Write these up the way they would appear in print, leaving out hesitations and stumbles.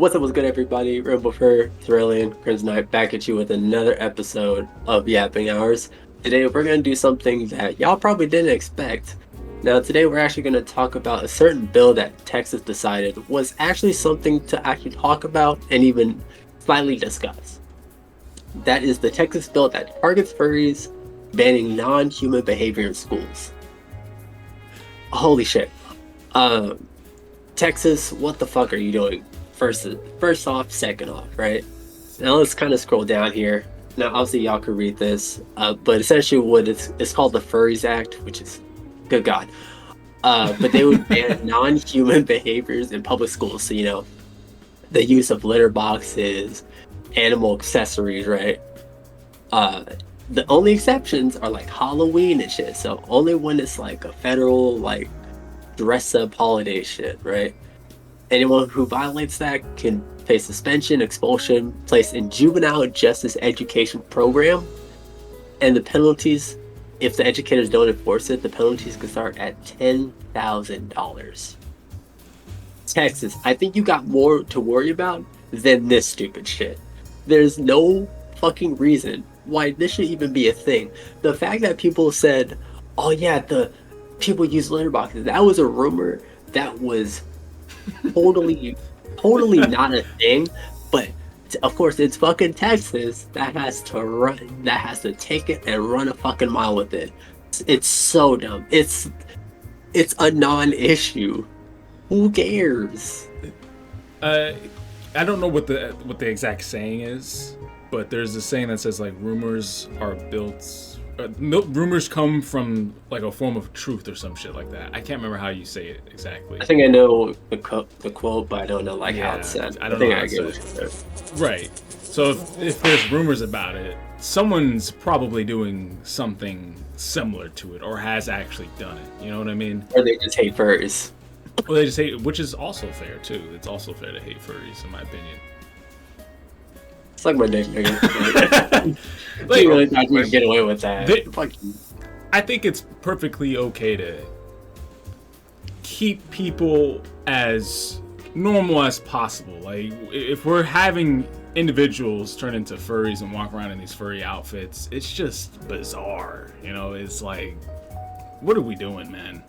What's good, everybody? RainbowFur, Terrellion, Crimsonite, back at you with another episode of Yapping Hours. Today, we're going to do something that y'all probably didn't expect. Now, today, we're actually going to talk about a certain bill that Texas decided was actually something to actually talk about and even slightly discuss. That is the Texas bill that targets furries, banning non-human behavior in schools. Holy shit. Texas, what the fuck are you doing? First off, second off, right? Now let's kind of scroll down here. Now, obviously, y'all can read this, but essentially, what it's called the Furries Act, which is good God. But they would ban non-human behaviors in public schools. So the use of litter boxes, animal accessories, right? The only exceptions are like Halloween and shit. So only when it's like a federal like dress-up holiday shit, right? Anyone who violates that can face suspension, expulsion, placed in juvenile justice education program, and the penalties, if the educators don't enforce it, the penalties can start at $10,000. Texas, I think you got more to worry about than this stupid shit. There's no fucking reason why this should even be a thing. The fact that people said, oh yeah, the people use litter boxes, that was a rumor that was totally not a thing, but of course it's fucking Texas that has to take it and run a fucking mile with it. It's so dumb. It's a non-issue. Who cares? I don't know what the exact saying is, but there's a saying that says like rumors are built. Rumors come from like a form of truth or some shit like that. I can't remember how you say it exactly. I think I know the quote, but I don't know how it's said. I don't know how it's said. Right. So if there's rumors about it, someone's probably doing something similar to it or has actually done it. You know what I mean? Or they just hate furries. Well, they just hate, which is also fair too. It's also fair to hate furries, in my opinion. It's like my dick, nigga. Like, you really thought you could get away with that. I think it's perfectly okay to keep people as normal as possible. Like, if we're having individuals turn into furries and walk around in these furry outfits, it's just bizarre. It's like, what are we doing, man?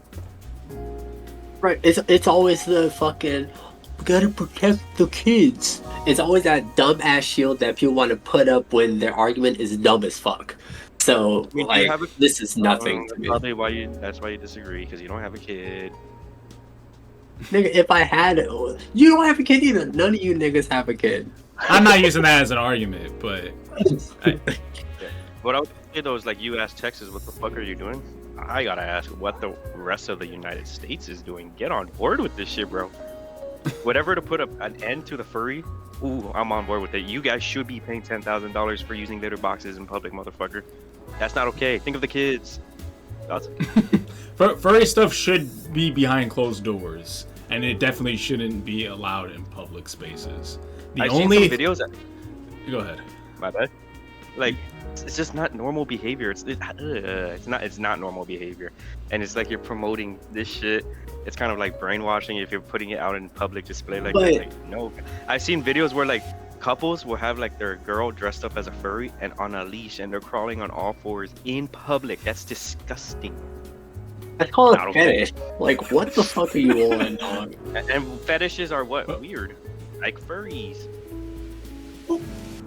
Right. It's always the fucking, we gotta protect the kids. It's always that dumb ass shield that people want to put up when their argument is dumb as fuck. So this is nothing to me. Probably that's why you disagree, because you don't have a kid. Nigga, if I had it, you don't have a kid either. None of you niggas have a kid. I'm not using that as an argument, but What I would say though is, like, you asked Texas, what the fuck are you doing? I gotta ask what the rest of the United States is doing. Get on board with this shit, bro. Whatever to put an end to the furry, ooh, I'm on board with it. You guys should be paying $10,000 for using litter boxes in public, motherfucker. That's not okay. Think of the kids. Furry stuff should be behind closed doors, and it definitely shouldn't be allowed in public spaces. I've seen some videos. Go ahead. My bad. Like, it's just not normal behavior. It's not normal behavior, and it's like you're promoting this shit. It's kind of like brainwashing if you're putting it out in public display like that. Like, no, I've seen videos where like couples will have like their girl dressed up as a furry and on a leash, and they're crawling on all fours in public. That's disgusting. I call it fetish. Like, what the fuck are you on, dog? And fetishes are what? Weird. Like furries.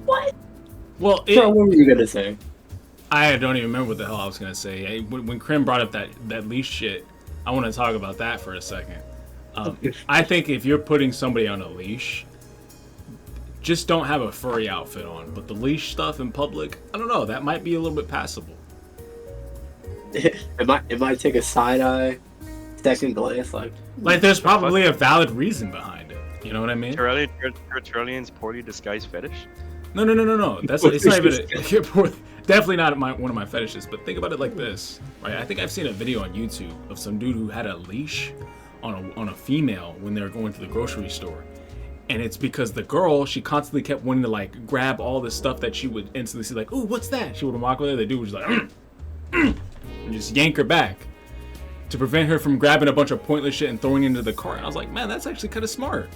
What? Well, what were you gonna say? I don't even remember what the hell I was gonna say. When Crim brought up that leash shit, I want to talk about that for a second. I think if you're putting somebody on a leash, just don't have a furry outfit on. But the leash stuff in public, I don't know. That might be a little bit passable. It might take a side eye, second glance, like there's probably a valid reason behind it. You know what I mean? Terrellion's poorly disguised fetish. No. It's not even definitely not one of my fetishes. But think about it like this, right? I think I've seen a video on YouTube of some dude who had a leash on a female when they were going to the grocery store, and it's because the girl, she constantly kept wanting to like grab all this stuff that she would instantly see, like, "Ooh, what's that?" She would walk over there. The dude was like, and just yank her back to prevent her from grabbing a bunch of pointless shit and throwing it into the cart. And I was like, man, that's actually kind of smart.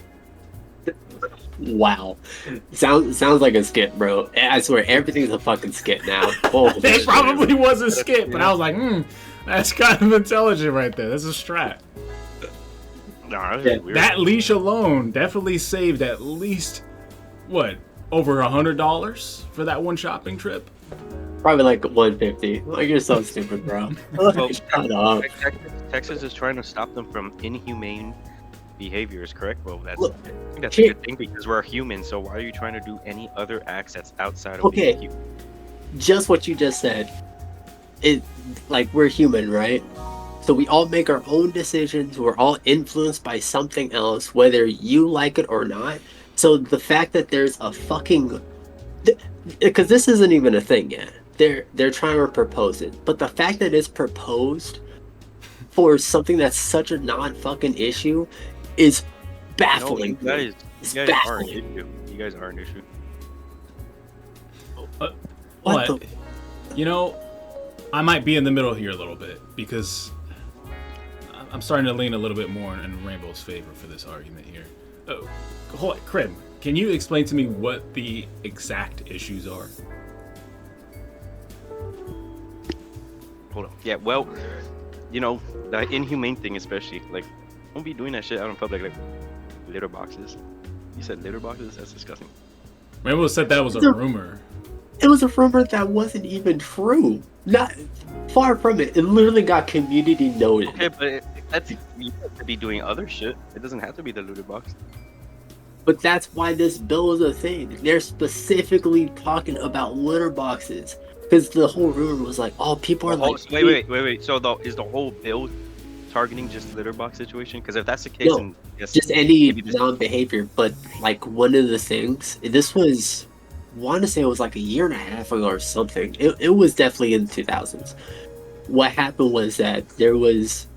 Wow. Sounds like a skit, bro. I swear everything's a fucking skit now. Holy It shit. probably was a skit, but I was like, that's kind of intelligent right there. That's a strat. Nah, that's Yeah, weird. That leash alone definitely saved at least, what, over $100 for that one shopping trip? Probably like 150. Like, you're so stupid, bro. Well, Shut up. Texas is trying to stop them from inhumane behaviors, correct? Well, Look, I think that's a here- good thing because we're humans. So why are you trying to do any other acts that's outside of Okay. being human? Just what you just said. It like we're human, right? So we all make our own decisions. We're all influenced by something else, whether you like it or not. So the fact that there's a fucking because this isn't even a thing yet. They're trying to propose it, but the fact that it's proposed for something that's such a non-fucking issue is No, baffling. you It's guys are an baffling. issue. You guys are an issue. What But, the? you know, I might be in the middle here a little bit because I'm starting to lean a little bit more in Rainbow's favor for this argument here. Hold on, Krim, can you explain to me what the exact issues are? Hold on. Yeah, well, you know, the inhumane thing especially, like, don't be doing that shit out in public, like litter boxes. You said litter boxes? That's disgusting. Rainbow said that was a rumor. It was a rumor that wasn't even true. Not far from it. It literally got community noted. Okay, but that's you have to be doing other shit. It doesn't have to be the litter box. But that's why this bill is a thing. They're specifically talking about litter boxes. Because the whole rumor was like, oh, people are like... Wait. So is the whole bill targeting just litter box situation? Because if that's the case, No, then yes, just any maybe just- non-behavior. But like one of the things, this was, I want to say it was like a year and a half ago or something. It was definitely in the 2000s. What happened was that there was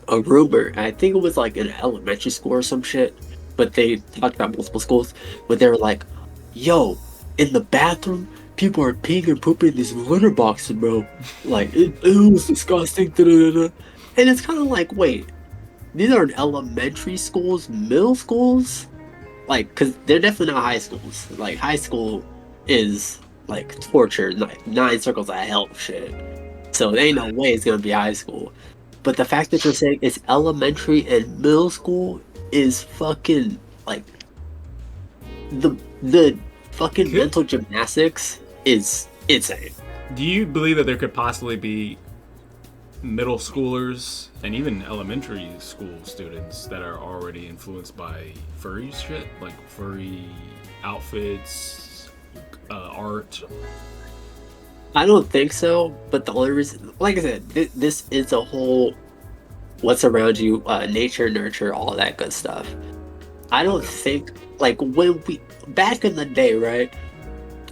a rumor, I think it was like in elementary school or some shit, but they talked about multiple schools, but they were like, yo, in the bathroom, people are peeing and pooping in these litter boxes, bro. Like, it was disgusting. Da-da-da-da. And it's kind of like, wait, these are elementary schools, middle schools? Like, because they're definitely not high schools. Like, high school is, like, torture, nine circles of hell shit. So there ain't no way it's gonna be high school. But the fact that you're saying it's elementary and middle school is fucking, like, the fucking mental gymnastics is insane. Do you believe that there could possibly be middle schoolers and even elementary school students that are already influenced by furry shit, like furry outfits, art? I don't think so, but the only reason, like I said, this is a whole what's around you, nature, nurture, all that good stuff. I don't think, like, when we, back in the day, right,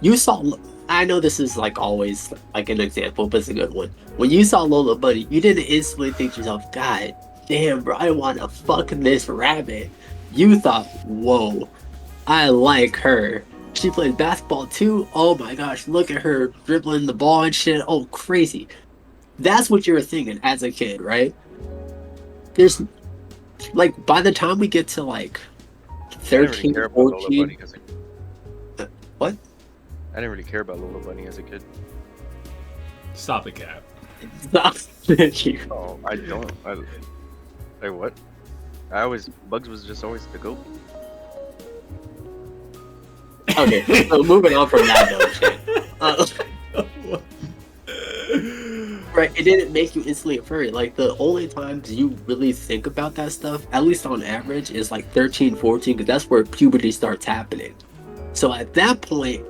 you saw, I know this is like always like an example, but it's a good one. When you saw Lola Bunny, you didn't instantly think to yourself, God damn, bro, I want to fuck this rabbit. You thought, whoa, I like her. She plays basketball too. Oh my gosh, look at her dribbling the ball and shit. Oh, crazy. That's what you were thinking as a kid, right? There's, like, by the time we get to like I didn't really 13, care about Lola 14, Bunny as a what? I didn't really care about Lola Bunny as a kid. Stop the cap. Thank you. Oh, I don't. Like what? Bugs was just always the goat. Okay, so moving on from that though, shit. Right, it didn't make you instantly a furry. Like, the only times you really think about that stuff, at least on average, is like 13, 14, because that's where puberty starts happening. So at that point,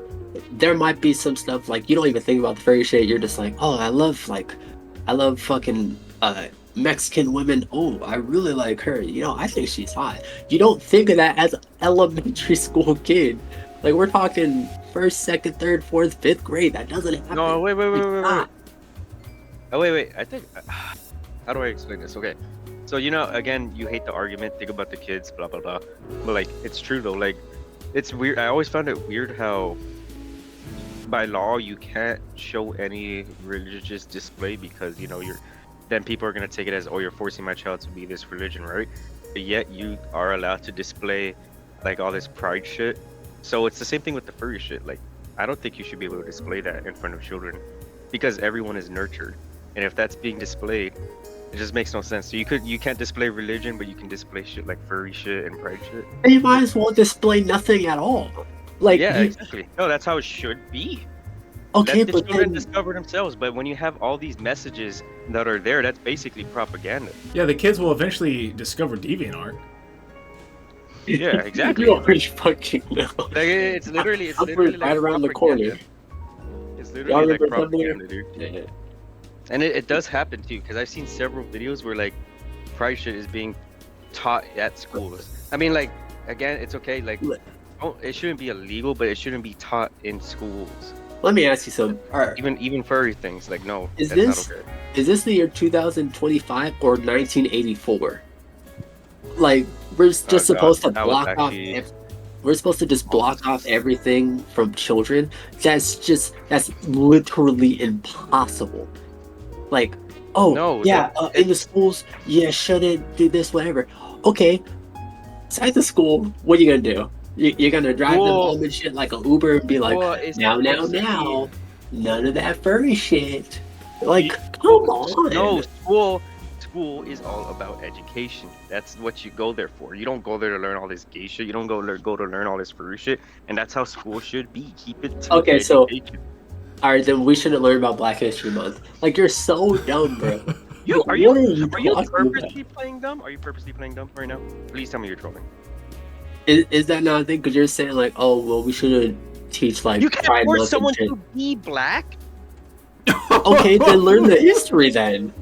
there might be some stuff, like, you don't even think about the furry shit, you're just like, oh, I love fucking, Mexican women. Oh, I really like her. You know, I think she's hot. You don't think of that as an elementary school kid. Like, we're talking first, second, third, fourth, fifth grade. That doesn't happen. No, wait. It's not. Oh wait. I think. How do I explain this? Okay, so you know, again, you hate the argument. Think about the kids, blah blah blah. But like, it's true though. Like, it's weird. I always found it weird how, by law, you can't show any religious display because you know then people are gonna take it as, oh, you're forcing my child to be this religion, right? But yet you are allowed to display like all this pride shit. So it's the same thing with the furry shit. Like, I don't think you should be able to display that in front of children, because everyone is nurtured, and if that's being displayed, it just makes no sense. So you can't display religion, but you can display shit like furry shit and pride shit. And you might as well display nothing at all. Like, yeah, exactly. No, that's how it should be. Okay, Let the but children then, discover themselves. But when you have all these messages that are there, that's basically propaganda. Yeah, the kids will eventually discover DeviantArt. Yeah, exactly. you already fucking know. Like, it's literally right like around the propaganda. corner. It's Y'all literally like remember propaganda, dude. Yeah. And it does happen too, because I've seen several videos where like pride shit is being taught at schools. I mean, like, again, it's okay. Like, it shouldn't be illegal, but it shouldn't be taught in schools. Let me ask you something. All right. Even furry things, like, no, Is that's this not okay. is this the year 2025 or 1984? Like, we're just supposed to that was block off. actually- We're supposed to just block off everything from children. That's literally impossible. Like, oh No, yeah, in the schools, yeah, shouldn't do this, whatever. Okay, inside the school, what are you gonna do? You're gonna drive them Well- home and shit like an Uber and be like, Well, it's now, supposed to be- none of that furry shit. Like, come on. No, school is all about education. That's what you go there for. You don't go there to learn all this gay shit. You don't go to learn all this furry shit. And that's how school should be. Keep it to Okay, so- education. All right, then we shouldn't learn about Black History Month. Like, you're so dumb, bro. Are you talking about? purposely playing dumb? Are you purposely playing dumb right now? Please tell me you're trolling. Is that not a thing? Because you're saying like, oh, well, we shouldn't teach like You can't Pride force Month and someone shit. to be black. Okay, then learn the history then.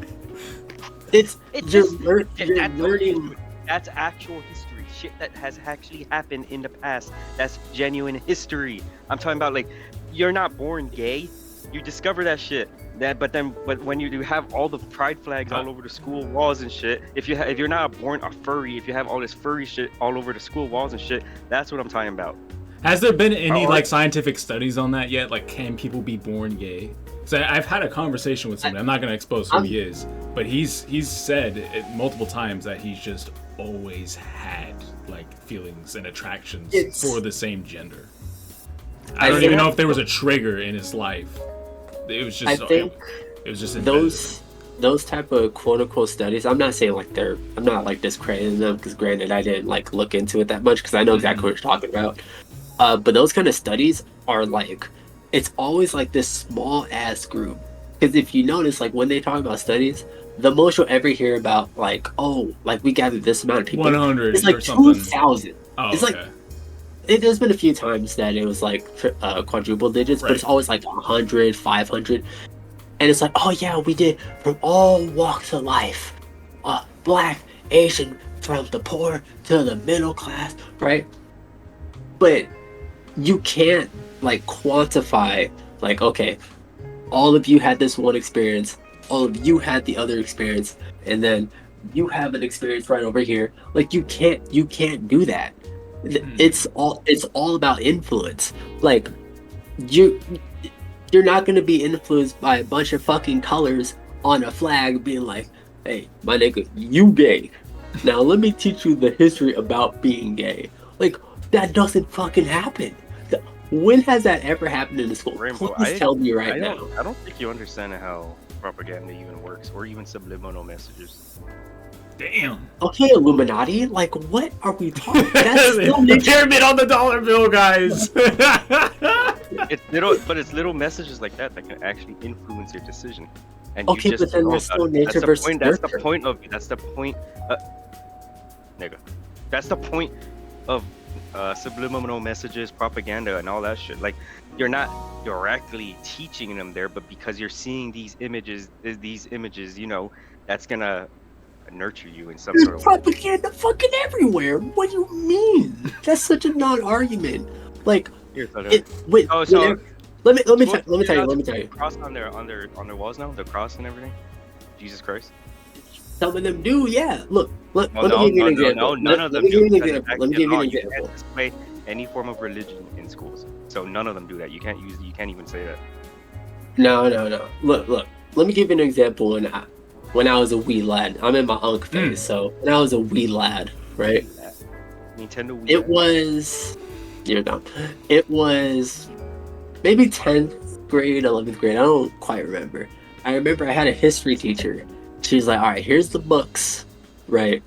It's You're just that's learning. That's actual history. Shit that has actually happened in the past. That's genuine history. I'm talking about, like, you're not born gay. You discover that shit. But when you do have all the pride flags all over the school walls and shit, if you're not born a furry, if you have all this furry shit all over the school walls and shit, that's what I'm talking about. Has there been any like scientific studies on that yet? Like, can people be born gay? So I've had a conversation with somebody. I'm not going to expose who he is, but he's said it multiple times that he's just always had like feelings and attractions for the same gender. I don't even know if there was a trigger in his life. It was just. I think it was just those type of quote unquote studies. I'm not saying like I'm not like discrediting them, because granted I didn't like look into it that much because I know exactly what you're talking about. But those kind of studies are like, it's always like this small ass group. Because if you notice, like when they talk about studies, the most you'll ever hear about, like, oh, like we gathered this amount of people. 100 It's like or something. 2,000. Oh, it's okay. like there's been a few times that it was like quadruple digits, but it's always like 100, 500. And it's like, oh yeah, we did from all walks of life. Black, Asian, from the poor to the middle class, right? But you can't like quantify, like, okay, all of you had this one experience, all of you had the other experience, and then you have an experience right over here. Like, you can't do that. It's all about influence. Like, you're not gonna be influenced by a bunch of fucking colors on a flag being like, hey, my nigga, you gay. Now let me teach you the history about being gay. Like, that doesn't fucking happen. When has that ever happened in the school? Rainbow, Please tell me right now. I don't think you understand how propaganda even works, or even subliminal messages. Damn. Okay, Illuminati, like, what are we talking? That's still The pyramid on the dollar bill, guys. It's little messages like that can actually influence your decision. And Okay, you just but then know there's about still it. nature versus That's the nurture. point of it. That's the point. Nigga. That's the point of subliminal messages, propaganda, and all that shit. Like, you're not directly teaching them there, but because you're seeing these images, you know, that's gonna nurture you in some There's sort of way. propaganda fucking everywhere. What do you mean? That's such a non-argument. Like, Here's the- whenever, let me tell you. Cross on their walls now, the cross and everything. Jesus Christ. Some of them do, yeah. Look, let me No, give you an no, example. none of them Let me give you do. an Because example. it's Let me give you an actually example. You can't display any form of religion in schools. So none of them do that. You can't even say that. No. Look. Let me give you an example. When I was a wee lad, I'm in my unk phase. So when I was a wee lad, right? Nintendo Wii. It was, you're dumb. It was maybe 10th grade, 11th grade. I don't quite remember. I remember I had a history teacher. She was like, all right, here's the books, right?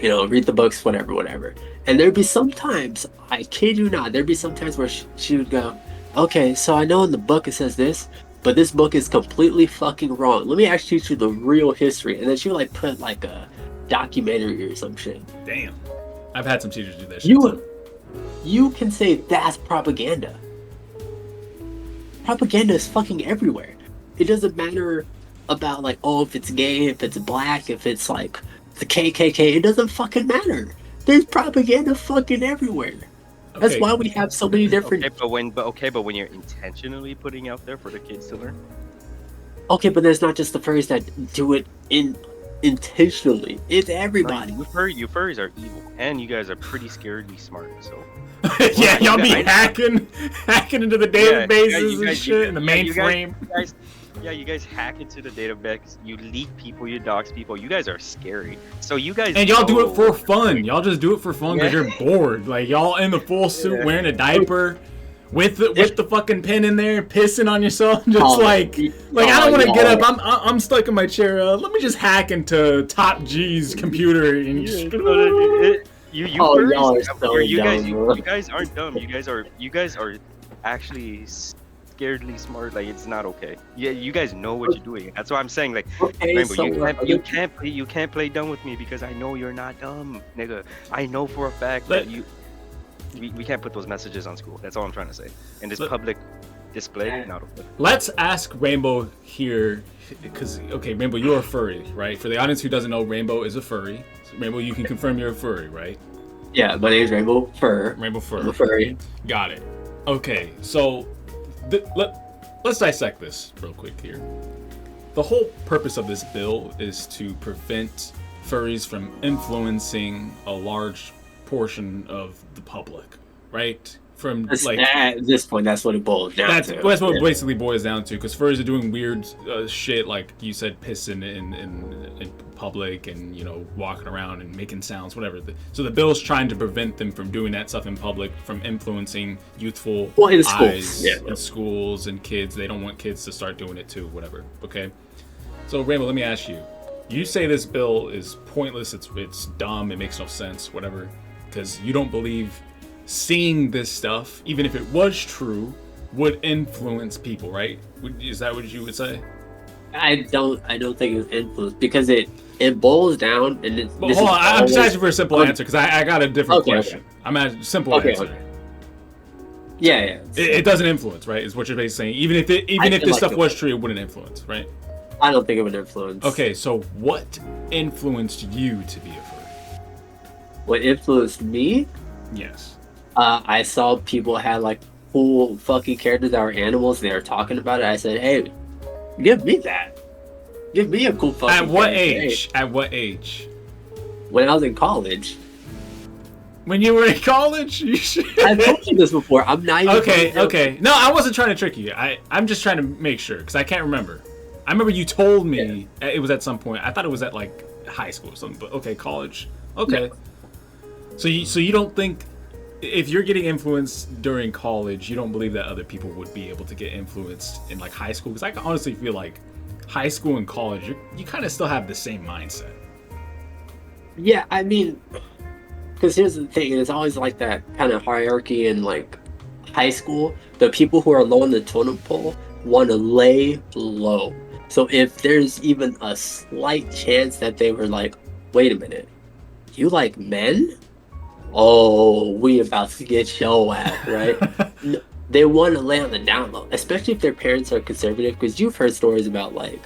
You know, read the books, whatever. And there'd be sometimes, I kid you not, there'd be sometimes where she would go, okay, so I know in the book it says this, but this book is completely fucking wrong. Let me actually teach you the real history. And then she would like put like a documentary or some shit. Damn. I've had some teachers do that shit. You can say that's propaganda. Propaganda is fucking everywhere. It doesn't matter about like, oh, if it's gay, if it's black, if it's like the KKK, it doesn't fucking matter. There's propaganda fucking everywhere. Okay. That's why we have so many different. Okay, but when you're intentionally putting out there for the kids to learn. Okay, but there's not just the furries that do it intentionally. It's everybody. Like, you furries are evil, and you guys are pretty scaredly smart. So. Yeah, y'all be hacking into the databases and shit in the mainframe. You guys hack into the database. You leak people. You dox people. You guys are scary. So you guys. And y'all do it for fun. Y'all just do it for fun because you're bored. Like y'all in the full suit, wearing a diaper, with the fucking pen in there, pissing on yourself, just I don't want to get up. I'm stuck in my chair. Let me just hack into Top G's computer and just. You guys aren't dumb. You guys are actually scaredly smart. Like it's not okay. Yeah, you guys know what you're doing. That's what I'm saying. Like, okay, Rainbow, so you can't play dumb with me because I know you're not dumb, nigga. I know for a fact that you. We can't put those messages on school. That's all I'm trying to say. And this public display, not okay. Let's ask Rainbow here, because Rainbow, you're a furry, right? For the audience who doesn't know, Rainbow is a furry. So, Rainbow, you can confirm you're a furry, right? Yeah, my name's RainbowFur. RainbowFur. I'm a furry. Got it. Okay, so let's dissect this real quick here. The whole purpose of this bill is to prevent furries from influencing a large portion of the public, right? At this point, that's what it boils down to. That's what it basically boils down to, because furries are doing weird shit, like you said, pissing in public and, you know, walking around and making sounds, whatever. So the bill's trying to prevent them from doing that stuff in public, from influencing youthful eyes in schools and kids. They don't want kids to start doing it too, whatever. Okay? So, Rainbow, let me ask you. You say this bill is pointless, it's dumb, it makes no sense, whatever, because you don't believe seeing this stuff, even if it was true, would influence people, right? Is that what you would say? I don't think it's influence, because it boils down and hold on, I'm just asking for a simple answer, because I got a different question. Okay. I'm asking simple answer. Okay. Yeah. It doesn't influence, right? Is what you're basically saying. Even if this stuff was true, it wouldn't influence, right? I don't think it would influence. Okay, so what influenced you to be a furry? What influenced me? Yes. I saw people had like cool fucking characters that were animals. They were talking about it. I said, "Hey, give me that. Give me a cool fucking." At what character. age? Hey. At what age? When I was in college. When you were in college? I've told you this before. I'm not even. Okay. No, I wasn't trying to trick you. I'm just trying to make sure, because I can't remember. I remember you told me it was at some point. I thought it was at like high school or something, but okay, college. Okay. Yeah. So you don't think, if you're getting influenced during college, you don't believe that other people would be able to get influenced in like high school? Because I honestly feel like high school and college, you kind of still have the same mindset. Yeah, I mean, because here's the thing, it's always like that kind of hierarchy in like high school. The people who are low on the totem pole want to lay low. So if there's even a slight chance that they were like, wait a minute, you like men? Oh, we about to get your ass, right? They want to lay on the down low, especially if their parents are conservative, because you've heard stories about like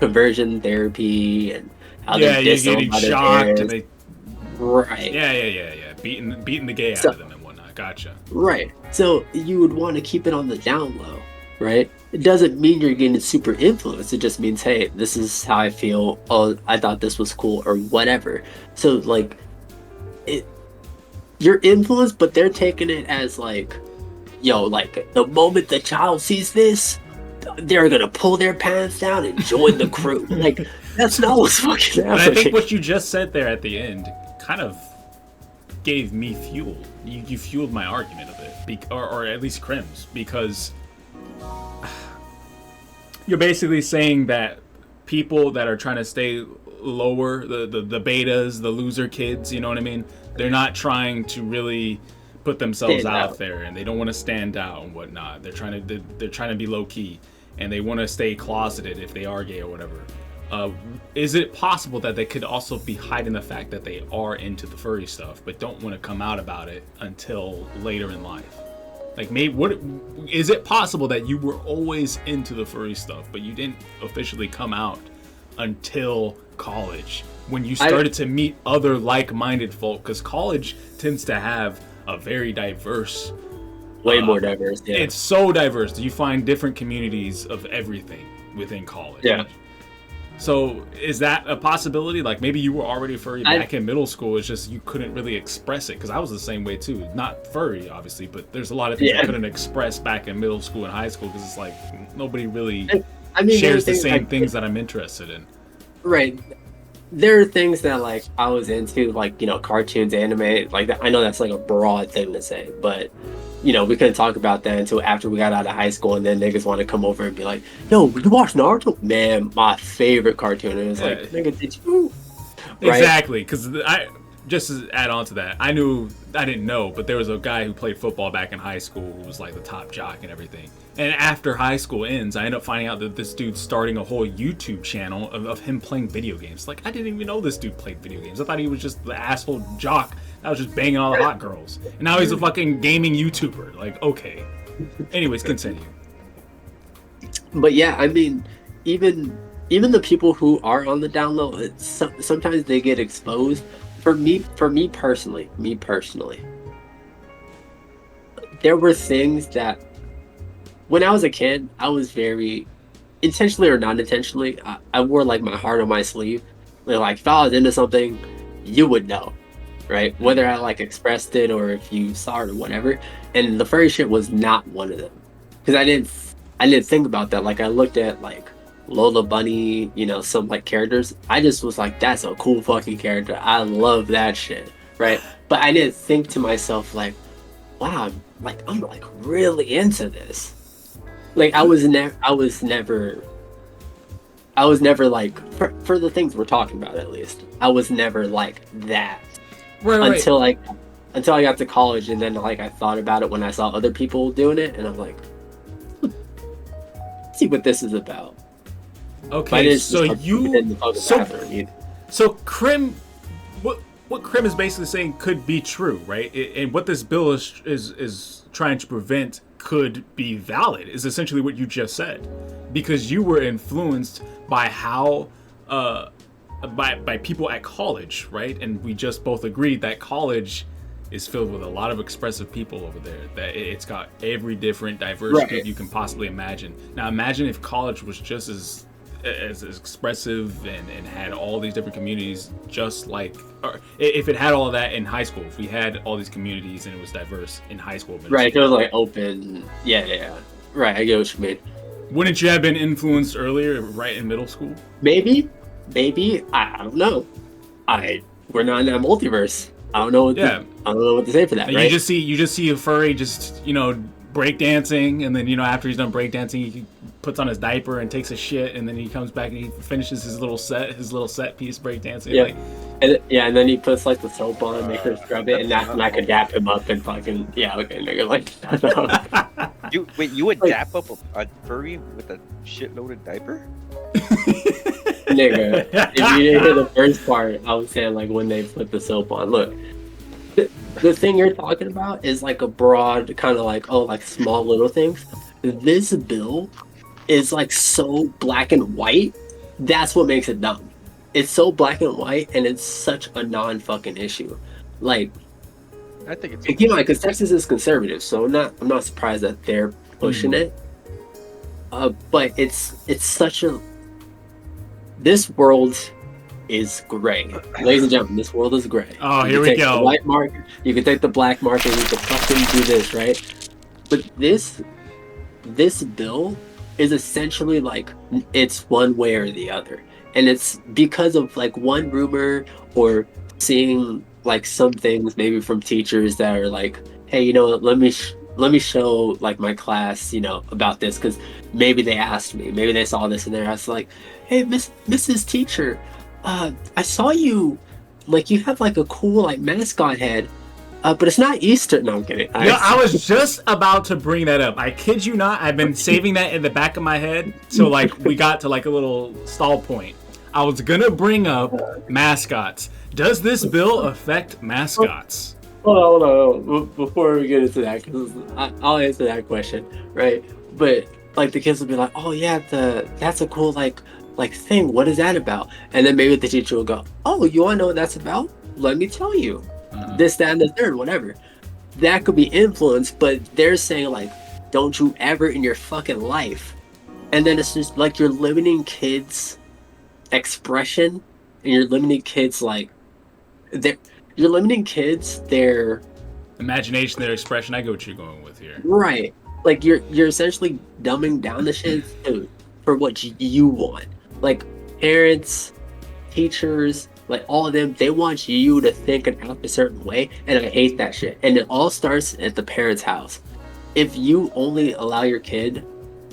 conversion therapy and how you're getting shocked and they right. Yeah. Beating the gay out of them and whatnot. Gotcha. Right. So you would want to keep it on the down low, right? It doesn't mean you're getting super influenced. It just means, hey, this is how I feel. Oh, I thought this was cool or whatever. So like, you're influenced, but they're taking it as like, yo, like the moment the child sees this, they're gonna pull their pants down and join the crew. Like, that's not what's fucking happening. I think what you just said there at the end kind of gave me fuel. You fueled my argument a bit, or at least Crim's, because you're basically saying that people that are trying to stay lower, the betas, the loser kids, you know what I mean? They're not trying to really put themselves out there, and they don't want to stand out and whatnot. They're trying to be low key, and they want to stay closeted if they are gay or whatever. Is it possible that they could also be hiding the fact that they are into the furry stuff, but don't want to come out about it until later in life? Like, maybe is it possible that you were always into the furry stuff, but you didn't officially come out until college, when you started to meet other like-minded folk? Because college tends to have a very diverse, way more diverse. Yeah, it's so diverse. You find different communities of everything within college. Yeah. So is that a possibility? Like, maybe you were already furry back in middle school. It's just you couldn't really express it, because I was the same way too. Not furry, obviously, but there's a lot of things I couldn't express back in middle school and high school, because it's like nobody really shares the same things that I'm interested in. Right. There are things that like I was into, like, you know, cartoons, anime, like that. I know that's like a broad thing to say, but you know, we couldn't talk about that until after we got out of high school, and then niggas want to come over and be like, yo, you watch Naruto? Man, my favorite cartoon. And it was like, nigga, did you? Right? Exactly, because just to add on to that, I didn't know, but there was a guy who played football back in high school who was like the top jock and everything. And after high school ends, I end up finding out that this dude's starting a whole YouTube channel of him playing video games. Like, I didn't even know this dude played video games. I thought he was just the asshole jock that was just banging all the hot girls. And now he's a fucking gaming YouTuber. Like, okay. Anyways, continue. But yeah, I mean, even the people who are on the down low, sometimes they get exposed. For me personally, there were things that when I was a kid, I was very, intentionally or not intentionally, I wore like my heart on my sleeve. Like, if I was into something, you would know, right? Whether I like expressed it or if you saw it or whatever. And the furry shit was not one of them, because I didn't think about that. Like, I looked at like Lola Bunny, you know, some like characters. I just was like, that's a cool fucking character. I love that shit, right? But I didn't think to myself like, wow, I'm like really into this. Like, I was never like, for the things we're talking about, at least, I was never like that. Right. Until I got to college, and then like I thought about it when I saw other people doing it, and I'm like, let's see what this is about. Okay, so Crim, what Crim is basically saying could be true, right? And what this bill is trying to prevent could be valid is essentially what you just said, because you were influenced by how by people at college, right? And we just both agreed that college is filled with a lot of expressive people over there, that it's got every different diverse group you can possibly imagine. Now imagine if college was just as expressive and had all these different communities, just like, or if it had all of that in high school, if we had all these communities and it was diverse in high school. Right, it was like open. Yeah. Right, I get what you mean. Wouldn't you have been influenced earlier, right in middle school? Maybe. I don't know. We're not in that multiverse. I don't know what to say for that. Right? You just see a furry just, you know, breakdancing, and then, you know, after he's done breakdancing, he puts on his diaper and takes a shit, and then he comes back and he finishes his little set piece breakdancing. Yeah. Like, and then he puts like the soap on and make her scrub it, and I could dap him up and fucking nigga, like. You would dap up a furry with a shitload of diaper? Nigga, if you didn't hear the first part, I was saying like when they put the soap on. Look, the thing you're talking about is like a broad kind of like, oh, like small little things. This bill is like so black and white. That's what makes it dumb. It's so black and white, and it's such a non-fucking issue. Like, I think it's, you know, because Texas is conservative, so I'm not surprised that they're pushing it. But it's such a, this world is gray. Ladies and gentlemen, this world is gray. Oh, here we go. The white marker, you can take the black marker, you can fucking do this, right? But this bill is essentially like, it's one way or the other. And it's because of like one rumor or seeing like some things maybe from teachers that are like, hey, let me show like my class, about this, because maybe they asked me, maybe they saw this in there. I was like, hey, Mrs. Teacher, I saw you, like you have like a cool like mascot head, but it's not Easter. No, I'm kidding. I was just about to bring that up. I kid you not. I've been saving that in the back of my head. So like we got to like a little stall point. I was gonna bring up mascots. Does this bill affect mascots? Hold on. Before we get into that, because I'll answer that question, right? But like the kids will be like, "Oh yeah, that's a cool like thing. What is that about?" And then maybe the teacher will go, "Oh, you want to know what that's about? Let me tell you. This, that, and the third, whatever." That could be influence, but they're saying like, "Don't you ever in your fucking life," and then it's just like you're limiting kids' expression, and you're limiting kids like you're limiting kids their imagination, their expression. I get what you're going with here. Right. Like you're essentially dumbing down the shit for what you want. Like parents, teachers, like all of them, they want you to think and act a certain way, and I hate that shit. And it all starts at the parents' house. If you only allow your kid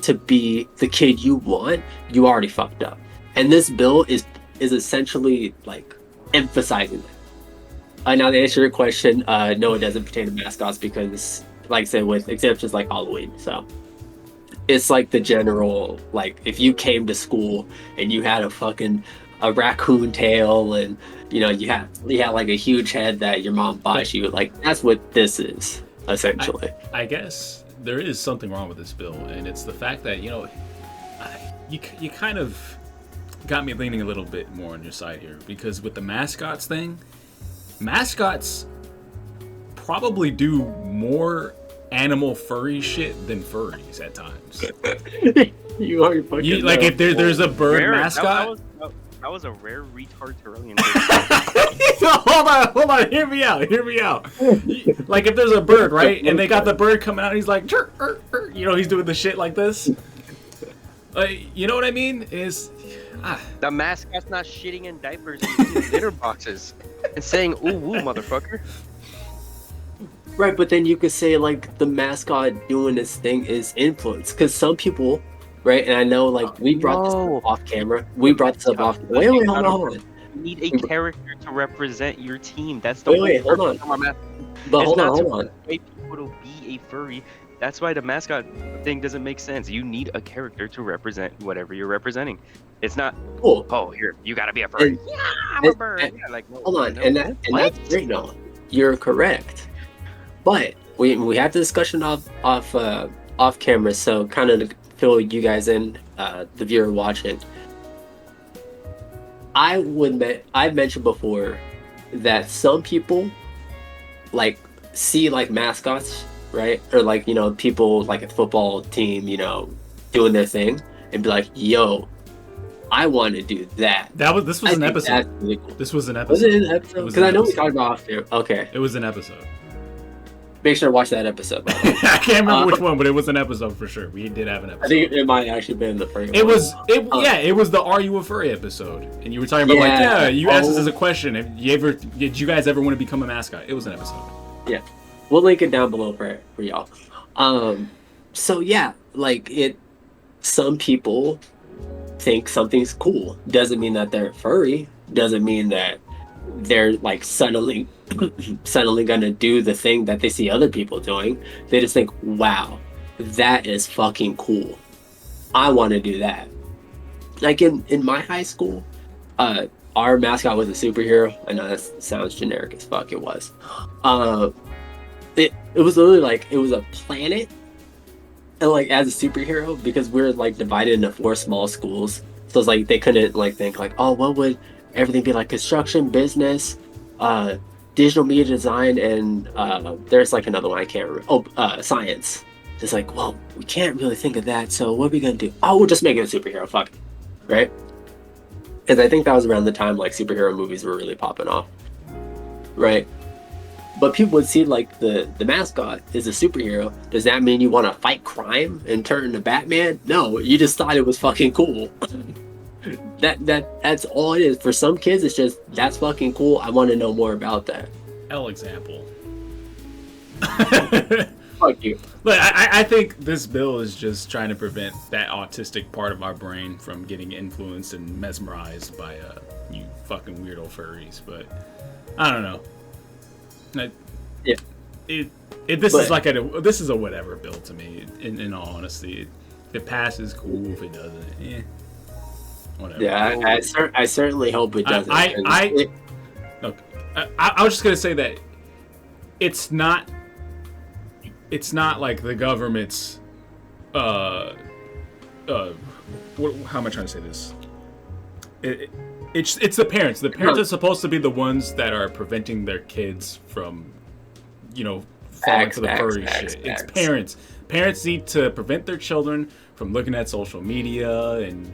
to be the kid you want, you already fucked up. And this bill is essentially like emphasizing that. Now to answer your question, no, it doesn't pertain to mascots because, like I said, with exemptions like Halloween. So it's like the general, like if you came to school and you had a raccoon tail and you had like a huge head that your mom bought you, like that's what this is essentially. I guess there is something wrong with this bill, and it's the fact that you kind of got me leaning a little bit more on your side here, because with the mascots thing, mascots probably do more animal furry shit than furries at times. You already fucking like if there's a bird mascot. That was a rare retard Terrellion. Hold on, hear me out. Like if there's a bird, right, and they got the bird coming out, and he's like, he's doing the shit like this. You know what I mean? The mascot's not shitting in diapers and litter boxes and saying "ooh woo, motherfucker." Right, but then you could say like the mascot doing this thing is influence, because some people, right? And I know like we brought this up off camera. Wait, hold on. You need a character to represent your team. That's the whole hold on. But hold on. Wait people to be a furry. That's why the mascot thing doesn't make sense. You need a character to represent whatever you're representing. It's not cool. Oh, here you gotta be a furry. I'm a bird. Hold on, and that's great. No, you're correct. But we had the discussion off camera, so kind of to fill you guys in, the viewer watching. I've mentioned before that some people like see like mascots, right, or like people like a football team, doing their thing, and be like, "Yo, I want to do that." This was an episode. Really cool. This was an episode. Was it an episode? Because I know we talked about off there. Okay. It was an episode. Make sure to watch that episode. I can't remember which one, but it was an episode for sure. We did have an episode. I think it might actually been the furry. It was the "Are You a Furry" episode, and you were talking about you asked us as a question. Did you guys ever want to become a mascot? It was an episode. Yeah, we'll link it down below for y'all. So yeah, like some people think something's cool. Doesn't mean that they're furry. Doesn't mean that they're like suddenly gonna do the thing that they see other people doing. They just think, wow, that is fucking cool. I want to do that. Like in my high school, our mascot was a superhero. I know that sounds generic as fuck. It was. It was literally like it was a planet, and like as a superhero, because we're like divided into 4 small schools. So it's like they couldn't like think like, oh, what would everything be like? Construction, business, digital media design, and there's like another one I can't remember. Science. It's like, well, we can't really think of that, so what are we gonna do? Oh, we'll just make it a superhero. Fuck it. Right? Because I think that was around the time like superhero movies were really popping off. Right? But people would see like the mascot is a superhero. Does that mean you want to fight crime and turn into Batman? No, you just thought it was fucking cool. That's all it is. For some kids, it's just that's fucking cool. I want to know more about that. L example. Fuck you. Look, I think this bill is just trying to prevent that autistic part of our brain from getting influenced and mesmerized by you fucking weirdo furries. But I don't know. Yeah. This is a whatever bill to me. In all honesty, if it passes, cool. If it doesn't, whatever. Yeah, I certainly hope it doesn't. Look, I was just gonna say that it's not like the government's how am I trying to say this? It's the parents. The parents are supposed to be the ones that are preventing their kids from, falling for the furry shit. It's parents. Parents need to prevent their children from looking at social media and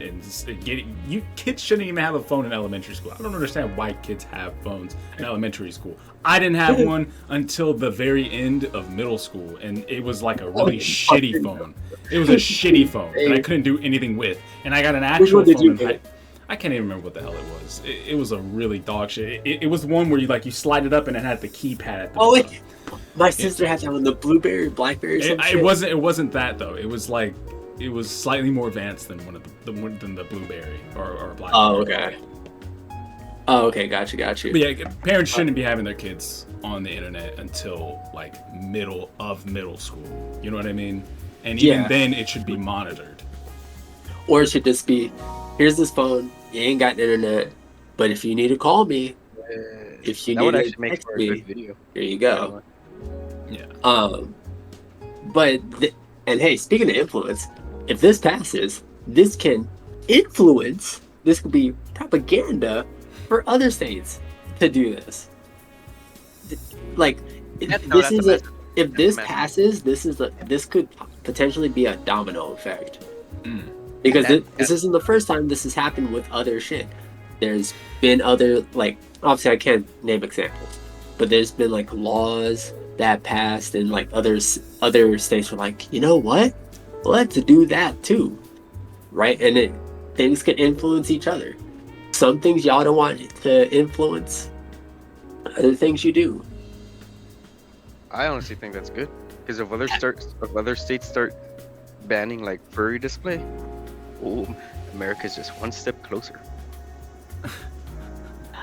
getting. Kids shouldn't even have a phone in elementary school. I don't understand why kids have phones in elementary school. I didn't have one until the very end of middle school, and it was like a really shitty phone. It was a shitty phone that I couldn't do anything with, and I got an actual phone. I can't even remember what the hell it was. It was a really dog shit. It was one where you slide it up and it had the keypad at the bottom. My sister had that on the Blueberry, Blackberry. It wasn't that though. It was slightly more advanced than than the Blueberry or Blackberry. Oh, okay. Oh, okay. Got you. But yeah, parents shouldn't be having their kids on the internet until middle school. You know what I mean? And even then, it should be monitored. Or it should just be, here's this phone. You ain't got internet, but if you need to call me, if you need to text me, here you go. Yeah. And hey, speaking of influence, if this passes, this can influence. This could be propaganda for other states to do this. If this passes, this could potentially be a domino effect. Because this isn't the first time this has happened with other shit. There's been other, obviously I can't name examples, but there's been laws that passed and other states were like, you know what? Let's do that too. Right? And things can influence each other. Some things y'all don't want to influence, other things you do. I honestly think that's good. Because if other states start banning furry display, America's just one step closer.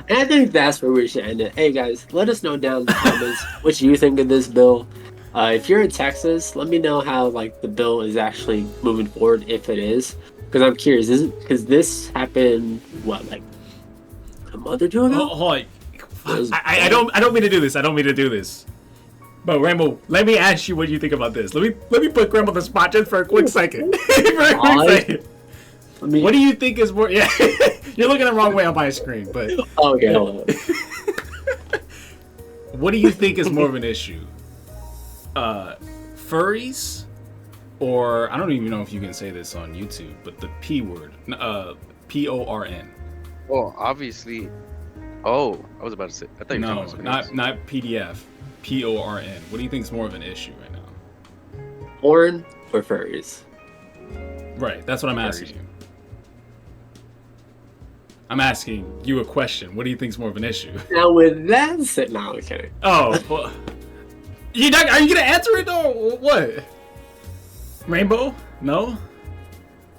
And I think that's where we should end it. Hey guys, let us know down in the comments what you think of this bill. If you're in Texas, let me know how the bill is actually moving forward, if it is. Because I'm curious, because this happened a month or two ago? I don't mean to do this. But Rainbow, let me ask you what you think about this. Let me put Grandma on the spot just for a quick second. What do you think is more? Yeah, you're looking the wrong way on my screen, but okay. Hold on. What do you think is more of an issue? Furries, or I don't even know if you can say this on YouTube, but the P word, PORN. Well, obviously. Oh, I was about to say. I thought you were talking about something not PDF. PORN. What do you think is more of an issue right now? Porn or furries? Right, that's what I'm asking you. I'm asking you a question. What do you think is more of an issue? Now with that said, no, okay. Oh, well, are you gonna answer it though? What? Rainbow? No.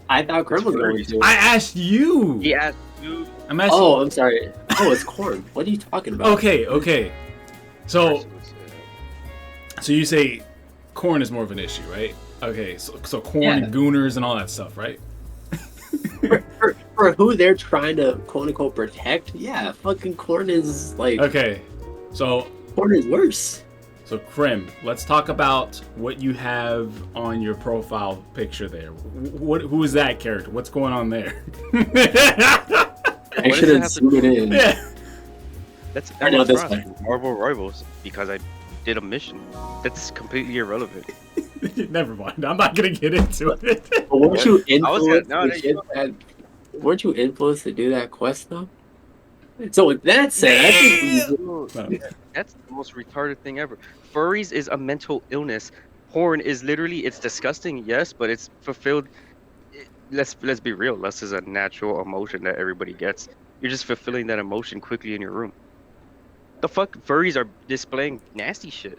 I thought Grim was going to. I asked you. He asked you. I'm asking. Oh, I'm sorry. Oh, it's corn. What are you talking about? Okay. So you say corn is more of an issue, right? Okay, so corn and gooners and all that stuff, right? For who they're trying to quote unquote protect, yeah, fucking corn is okay. So corn is worse. So Crim, let's talk about what you have on your profile picture there. Who is that character? What's going on there? I should have zoomed in. Yeah. I know this one. Marvel Rivals because I did a mission. That's completely irrelevant. Never mind. I'm not gonna get into it. But weren't you influenced? Weren't you influenced to do that quest though? So with that said, that's the most retarded thing ever. Furries is a mental illness. Porn is literally, it's disgusting, yes, but it's fulfilled. Let's be real. Lust is a natural emotion that everybody gets. You're just fulfilling that emotion quickly in your room. The fuck, furries are displaying nasty shit.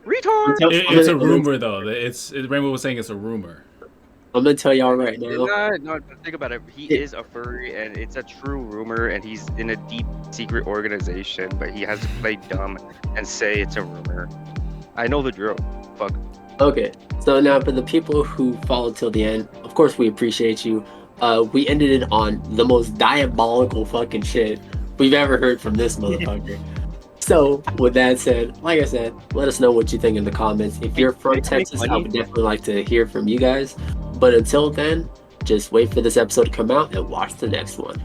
Retard. It's a rumor though. Rainbow was saying it's a rumor. I'm gonna tell y'all right now. No, think about it. He is a furry, and it's a true rumor, and he's in a deep secret organization, but he has to play dumb and say it's a rumor. I know the drill. Fuck. Okay, so now for the people who followed till the end, of course we appreciate you. We ended it on the most diabolical fucking shit we've ever heard from this motherfucker. So, with that said, like I said, let us know what you think in the comments. If you're from Texas, I would definitely like to hear from you guys. But until then, just wait for this episode to come out and watch the next one.